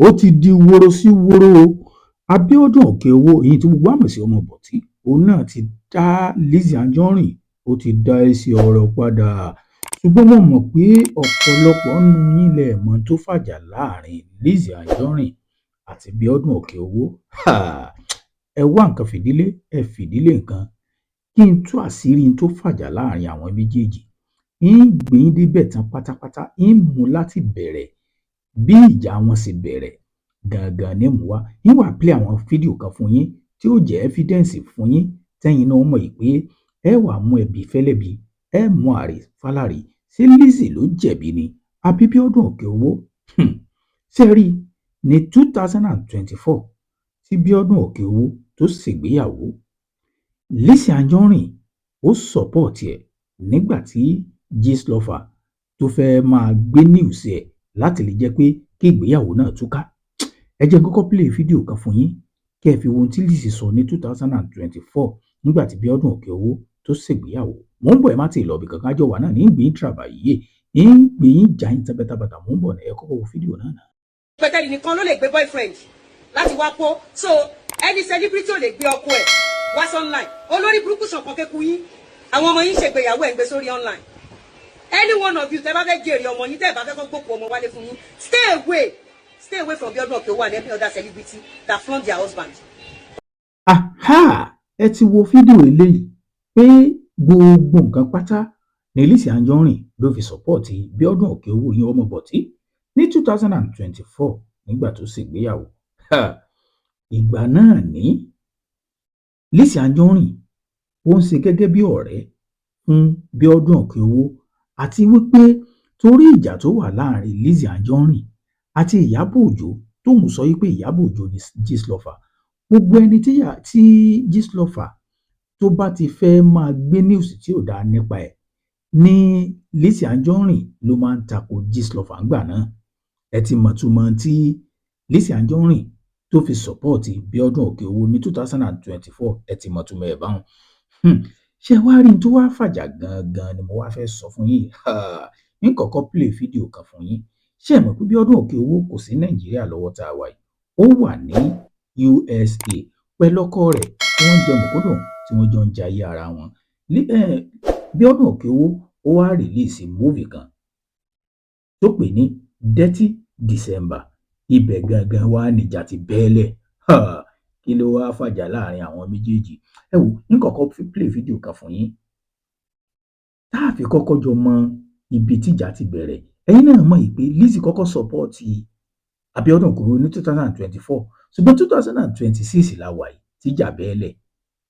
ó ti di woro sí woro. Abíọ́dún Òkèowó èyí tí gbogbo àmọ̀ sí Ọmọbọ̀tí òun náà ti dá Lizzy Anjorin ó ti dá èsì ọ̀rọ̀ padà. Ṣùgbọ́n mo mọ̀ pé ọ̀pọ̀lọpọ̀ nínú yín lẹ mọ̀ tó fàjà láàrin Lizzy Anjorin àti Abíọ́dún Òkèowó. Ẹ wá nǹkan fìdílé, ẹ fìdílé nǹkan. Kí n tú àṣírí tó fàjà láàrin àwọn méjèèjì. Ń gbé yín débẹ̀ tán pátápátá, ń mú láti bẹ̀rẹ̀ bí ìjà wọn ṣe bẹ̀rẹ̀ gangan ní mú wá. Ń wá play àwọn fídíò kan fún yín tí ó jẹ́ evidence fún yín tẹ́yin náà mọ̀ pé ẹ wà mú ẹbí fẹ́lẹ́bí, ẹ mú àrè fálàrí. Ṣé Lizzy ló jẹ̀bi ni àbí Abíọ́dún Òkèowó? Ṣé rí ní 2024 tí Abíọ́dún Òkèowó tó ṣègbéyàwó, Lizzy Anjorin ó support ẹ̀ nígbà tí Gistlover tó fẹ́ máa gbé news ẹ̀ láti lè jẹ́ pé kí ìgbéyàwó náà túká. Ẹ jẹ́ kọ́kọ́ play fídíò kan fún yín kẹ́ ẹ fi wo ohun tí Lizzy sọ ní 2024 nígbà tí Abíọ́dún Òkèowó tó ṣègbéyàwó. Mò ń bọ̀, ẹ má ti lọ ibì kankan, àjọ wà náà ní ìgbín tìràbàyè ń gbé yín jà yín tẹ́bẹ́tàbàtà. Mò ń bọ̀, ẹ kọ́kọ́ wo fídíò náà. Pẹ̀tẹ́lì nìkan ló lè gbé boyfriend láti wá pọ̀, so any celebrity ò lè gbé ọkọ ẹ̀ wá online. Olórí burúkú ṣọ̀kan kéku yín, àwọn ọmọ yín ṣègbéyàwó ẹ̀ ń gbé sórí online. Any one of you tẹ́ bá fẹ́ jèrè ọmọ yín, tẹ́ bá fẹ́ kó gbókù ọmọ wálé fún yín, stay away from Abíọ́dún Òkèowó and every other celebrity that flaunt their husband. Ẹ ti wo fídíò eléyìí pé gbogbo nǹkan pátá ní Lizzy Anjorin ló fi sọ́pọ̀tì Abíọ́dún Òkèowó yín Ọmọbọ̀tí ní 2024 nígbà tó ṣègbéyàwó. Ìgbà náà ní Lizzy Anjorin ó ń ṣe gẹ́gẹ́ bí ọ̀rẹ́ fún Abíọ́dún Òkèowó àti wípé torí ìjà tó wà láàrin Lizzy Anjorin àti Ìyábọ̀ Òjó tóun sọ wípé Ìyábọ̀ Òjó ní Gistlover. Gbogbo ẹni tí Gistlover tó bá ti fẹ́ máa gbé news tí ò dáa nípa ẹ̀ ní Lizzy Anjorin ló máa ń tako Gistlover ńgbà náà. Ẹ ti mọ̀ túmọ̀ tí Lizzy Anjorin tó fi sọ́pọ̀tì Abíọ́dún Òkèowó ní 2024, ẹ ti mọ̀ túmọ̀ ẹ̀ báwọn. Ṣé wá rí n tó wá fàjà gangan ni mo wá fẹ́ sọ fún yín. Ní kọ́kọ́ play fídíò kan fún yín. Ṣé ẹ mọ̀ pé Abíọ́dún Òkèowó kò sí Nàìjíríà lọ́wọ́ tá a wà yìí, ó wà ní USA pẹ̀lú ọkọ rẹ̀ tí wọ́n jẹ mùkúndùn tí wọ́n jọ ń jayé ara wọn. Abíọ́dún Òkèowó ó wá release movie kan tó pè ní Dirty December. Ibẹ̀ gangan wá níjà ti bẹ́ẹ̀lẹ̀. Kí ló wá fàjà láàrin àwọn méjèèjì? Ẹ wò, ní kọ́kọ́ play fídíò kan fún yín tá a fi kọ́kọ́ jọ mọ ibi tíjà ti bẹ̀rẹ̀. Ẹ̀yin náà mọ̀ pé Lizzy kọ́kọ́ sọ́pọ̀tì Abíọ́dún Òkèowó ní 2024, ṣùgbọ́n 2026 la wà yìí tíjà bẹ́ẹ̀lẹ̀.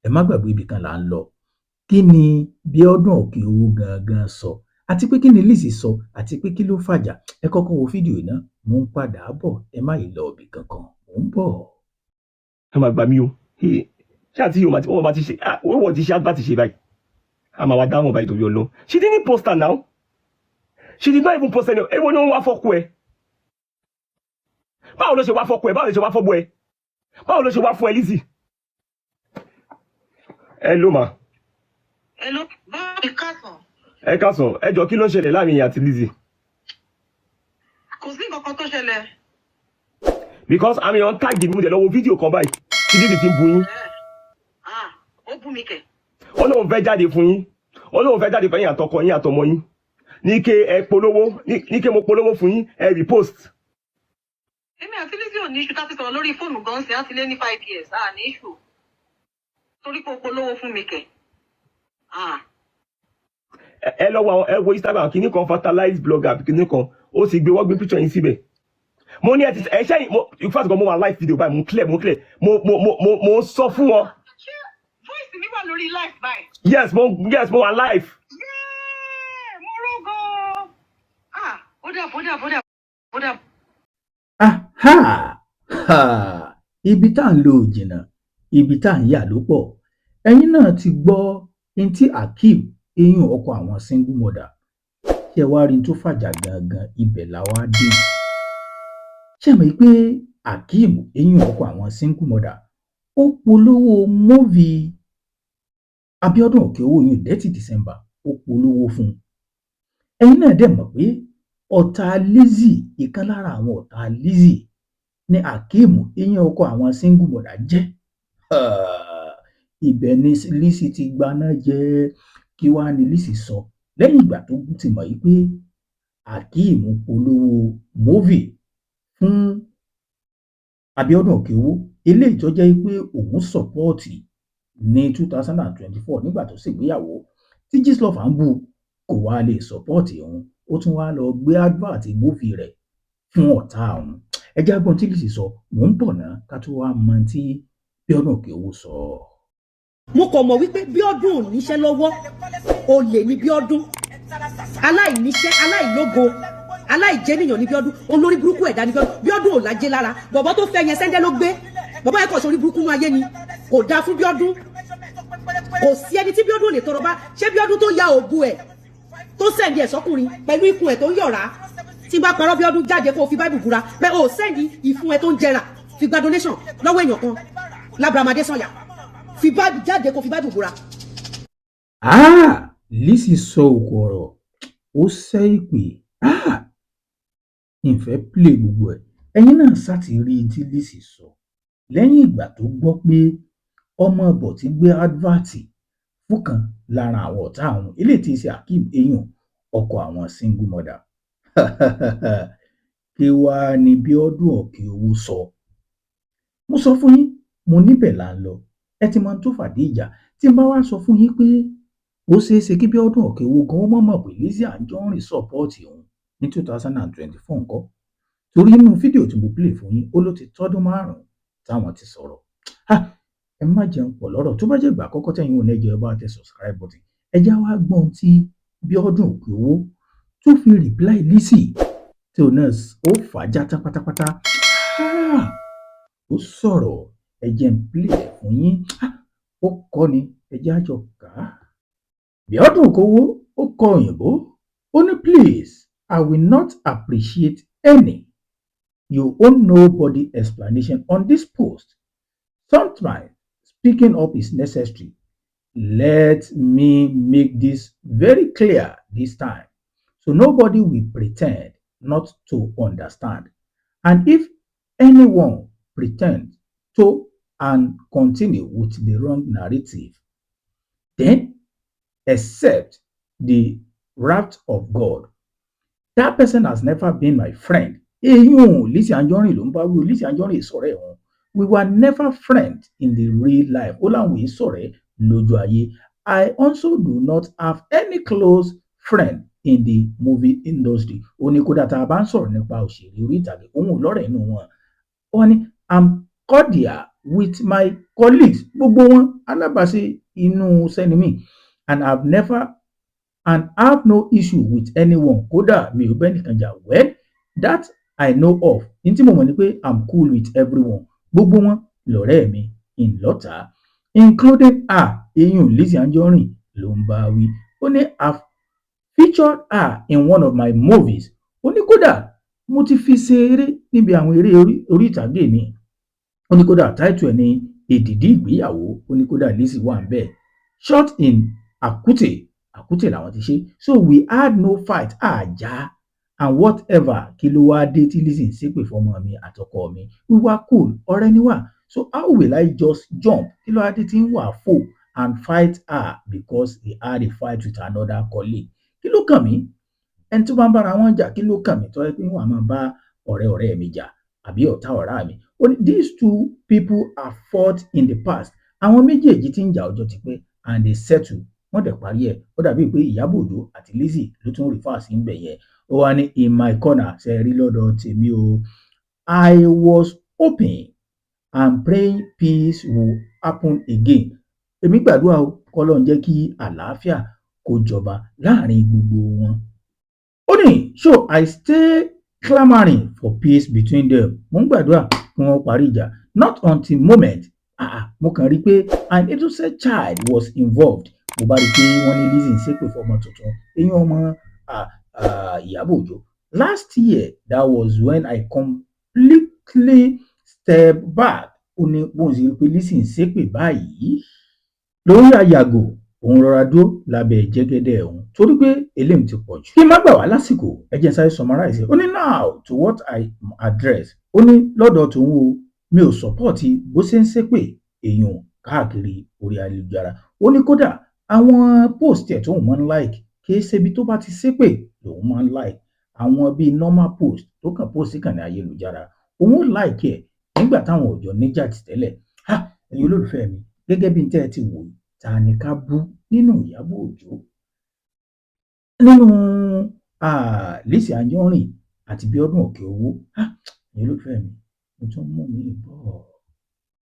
Ẹ má gbàgbé ibì kan là ń lọ. Kí ni Abíọ́dún Òkèowó gangan sọ àti pé kí ni Lizzy sọ àti pé kí ló fàjà? Ẹ kọ́kọ́ wo fídíò náà, mò ń padà bọ̀, ẹ má yìí lọ ibì kankan, mò ń bọ̀. Ẹ máa gbà mí o. Ṣé àti yóò wọ́n máa ti ṣe wọ́n ti ṣe àgbà ti ṣe báyìí? A máa wá dáhùn báyìí torí Ọlọ́run. She didn't post her now. She did not even post any. Èwo ni wọ́n wá fọ́kù ẹ? Báwo ló ṣe wá fọ́kù ẹ? Báwo ló ṣe wá fọ́bọ ẹ? Báwo ló ṣe wá fún ẹ Lizzy? Hello ma. Hello, báwo ni káàsán? Ẹ káàsán, ẹ jọ kí ló ń ṣẹlẹ̀ láàrin yín àti Lizzy? Kò sí nǹkan kan tó ṣẹlẹ̀. Because àmì ọ̀n táàgì mi mo dẹ̀ lọ wo fídíò kan báyìí tí Lizzy ti ń bu yín. Ó bú mi kẹ̀. Ó lóun fẹ́ jáde fún yín. Ó lóun fẹ́ jáde fún yín àtọkọ yín àtọmọ yín. Ní ké ẹ polówó, ní ké mo polówó fún yín, ẹ repost. Èmi àti Lizzy ò ní iṣu ká ti sọ̀rọ̀ lórí fóònù gan-an sí àti lé ní 5 years. Ní iṣu. Torí kò polówó fún mi kẹ̀. Ẹ lọ wo Instagram kìíní kan fertilize blogger kìíní kan ó sì gbé wọ́n gbé picture yín síbẹ̀. Mo ní ẹ ṣẹ́yìn in fact mo wà live video báyìí mo clear mo sọ fún wọn. Ṣé voice mi wà lórí live báyìí? Yes mo wà live. Mo rógo. Ó dà. Ibi tá à ń lọ ò jìnnà, ibi tá à ń yà ló pọ̀. Ẹ̀yin náà ti gbọ́ ní tí Akeem eyín ọkọ àwọn single mother. Ṣé wá rí tó fàjà gangan ibẹ̀ la wá dé. Ṣé mọ̀ pé Akeem eyín ọkọ àwọn single mother ó polówó movie Abíọ́dún Òkèowó yín Dirty December ó polówó fún. Ẹ̀yin náà dẹ̀ mọ̀ pé ọ̀tá Lizzy, ìkan lára àwọn ọ̀tá Lizzy ní Akeem ìyẹn ọkọ àwọn single mother jẹ́. Ibẹ̀ ni Lizzy ti gbaná jẹ́. Kí wàá ní Lizzy sọ lẹ́yìn ìgbà tó ti mọ̀ yìí pé Akeem polówó movie fún Abíọ́dún Òkèowó eléyìí tó jẹ́ pé òun sọ́pọ́ọ̀tì ní 2024 nígbà tó ṣègbéyàwó tí Gistlover ń bú kò wá lè sọ́pọ́ọ̀tì òun, ó tún wá lọ gbé advert movie rẹ̀ fún ọ̀tá òun. Ẹ jẹ́ gbọ́n tí Lizzy sọ, mò ń bọ̀ náà ká tó wá mọ tí Abíọ́dún Òkèowó sọ. Mo kàn mọ̀ wípé Bíọ́dún ò níṣẹ́ lọ́wọ́, olè ní Bíọ́dún, aláìníṣẹ́, aláìlógo, aláìjẹ́nìyàn ní Bíọ́dún, olórí burúkú ẹ̀dá ní Bíọ́dún ò lájẹ́ lára. Bọ̀bọ́ tó fẹ́ yẹn sẹ́ńdẹ́ ló gbé, bọ̀bọ́ yẹn kàn sórí burúkú nú ayé ni, kò dáa fún Bíọ́dún. Kò sí ẹni tí Bíọ́dún lè tọrọ bá, ṣé Bíọ́dún tó ya òbu ẹ̀ tó sẹ́ndì ẹ̀ sọ́kùnrin pẹ̀lú ikùn ẹ̀ tó ń yọ̀rá. Tí bá parọ́ Bíọ́dún jáde kó o fi báìbù búra pé o sẹ́ndì ìfun ẹ̀ tó ń jẹrà fi gba donation lọ́wọ́ èèyàn kan lábàrámadé sọ̀yà fi báìbù jáde kó o fi báìbù búra. Lizzy sọ òkú ọ̀rọ̀, ó sẹ́ ìpè. Ìfẹ́ play gbogbo ẹ̀, ẹ̀yin náà ṣáàtì rí tí Lizzy sọ lẹ́yìn ìgbà tó gbọ́ pé Omoborty gbé advert fún kan lára àwọn ọ̀tá àwọn eléyìí tí ṣe Akeem eyín ọkọ àwọn single mother. Kí wàá ní Bíọ́dún Òkèowó sọ. Mo sọ fún yín, mo níbẹ̀ là ń lọ, ẹ ti mọ tó fàdé ìjà. Tí n bá wá sọ fún yín pé ó ṣeé ṣe kí Bíọ́dún Òkèowó gan mọ̀ pé Lizzy Anjorin sọ́pọ́ọ̀tì òun ní 2024 ńkọ́, torí inú fídíò tí mo play fún yín ó ló ti tọ́dún 5 táwọn ti sọ̀rọ̀. Ẹ má jẹun pọ̀ lọ́rọ̀, tó bá jẹ́ ìgbà àkọ́kọ́ tẹ̀yin ò ní jẹ́ bá tẹ subscribe button. Ẹ já wá gbọ́n tí Bíọ́dún Òkèowó tó fi reply Lizzy tí ò náà ó fàájà tán pátápátá. Ó sọ̀rọ̀, ẹ jẹ́ n play ẹ̀ fún yín. Ó kọ́ ni, ẹ jẹ́ àjọ kà á. Bíọ́dún Òkèowó ó kọ òyìnbó, ó ní please, I will not appreciate any. You owe nobody explanation on this post. Sometimes speaking up is necessary. Let me make this very clear this time, so nobody will pretend not to understand. And if anyone pretends to and continue with the wrong narrative, then accept the wrath of God. That person has never been my friend. Lizzy Anjorin ló ń bá wí, Lizzy Anjorin sọ̀rọ̀ ẹ̀ wọn. We were never friends in the real life. Ó láwọn yìí sọ̀rọ̀ ẹ̀ lójú ayé. I also do not have any close friend in the movie industry. Ó ní kódà tá a bá ń sọ̀rọ̀ nípa òṣèré orí ìtàgé, òun ò lọ́rẹ̀ẹ́ inú wọn. Ó ní I'm cordial with my colleagues. Gbogbo wọn alábàáṣe inú sẹ́ni mi. And have no issue with anyone. Kódà mi ò bẹ́ nìkan jà. Well, that I know of. Ní tí mo mọ̀ ni pé I'm cool with everyone. Gbogbo wọn lọ̀rẹ́ mi ìlọ́ta, including Lizzy Anjorin ló ń bá wí. Ó ní I've featured her in one of my movies. Ó ní kódà mo ti fi ṣe eré níbi àwọn eré orí ìtàgé mi. Ó ní kódà title ẹ̀ ní èdìdí ìgbéyàwó. Ó ní kódà Lizzy wà ń bẹ̀. Shot in Àkútè làwọn ti ṣe. So we had no fight, àjà and whatever. Kí ló wá dé tí Lizzy ń ṣépè fọmọ mi àtọkọ mi? We were cool, ọ̀rẹ́ ni wá. So how will I just jump? Kí ló wá dé tí ń wà fò and fight her because he had a fight with another colleague? Kí ló kàn mí? Ẹni tó bá ń bára wọn jà, kí ló kàn mí? Tó yẹ pé wọ́n á máa bá ọ̀rẹ́ mi jà àbí ọ̀tá ọ̀rá mi. These two people have fought in the past. Àwọn méjèèjì ti ń jà ọjọ́ ti pẹ́ and they settle. Wọ́n dẹ̀ parí ẹ̀. Ó dàbí pé Ìyábọ̀ Òjó àti Lizzy ló tún refer sí ń bẹ̀ yẹn. Ó wá ní in my corner ṣe rí lọ́dọ̀ tèmi o. I was hoping and praying peace will happen again. Èmi gbàdúrà o, k'Ọlọ́run jẹ́ kí àlàáfíà kó jọba láàrin gbogbo wọn. Ó ní so I stay clamoring for peace between them. Mo ń gbàdúrà kí wọ́n parí ìjà. Not until moment. Mo kàn rí pé an innocent child was involved. Mo bá rí pé wọ́n ní Lizzy ń ṣépè fọmọ tuntun. Eyín ọmọ Ìyábọ̀ Òjó. Last year, that was when I completely stepped back. Ó ní bóun sì rí pé Lizzy ń ṣépè báyìí. Lórí àyàgò, òun rọra dúró lábẹ́ jẹ́gẹ́dẹ́ òun torí pé eléyìí ti pọ̀ jù. Kí n má gbà wá lásìkò, ẹ jẹ́ n sáré summarize. Ó ní now to what I address. ó ní lọ́dọ̀ tòun o mi ò sọ́pọ̀tì bó ṣe ń ṣépè èèyàn káàkiri orí ayélujára. Ó ní kódà àwọn post ẹ̀ tóun máa ń like kì í ṣe ibi tó bá ti ṣépè lòun máa ń like. Àwọn bíi normal post tó kàn post síkànnì ayélujára òun ó like ẹ̀ nígbà táwọn ò jọ níjà tẹ́lẹ̀. Ẹ̀yin olólùfẹ́ mi, gẹ́gẹ́ bí n tẹ́ ẹ ti wò, ta ni ká bú nínú Ìyábọ̀ Òjó? Nínú Lizzy Anjorin àti Bíọ́dún Òkèowó. Ẹ̀yin olólùfẹ́ mi, mo tún mú mi bọ̀.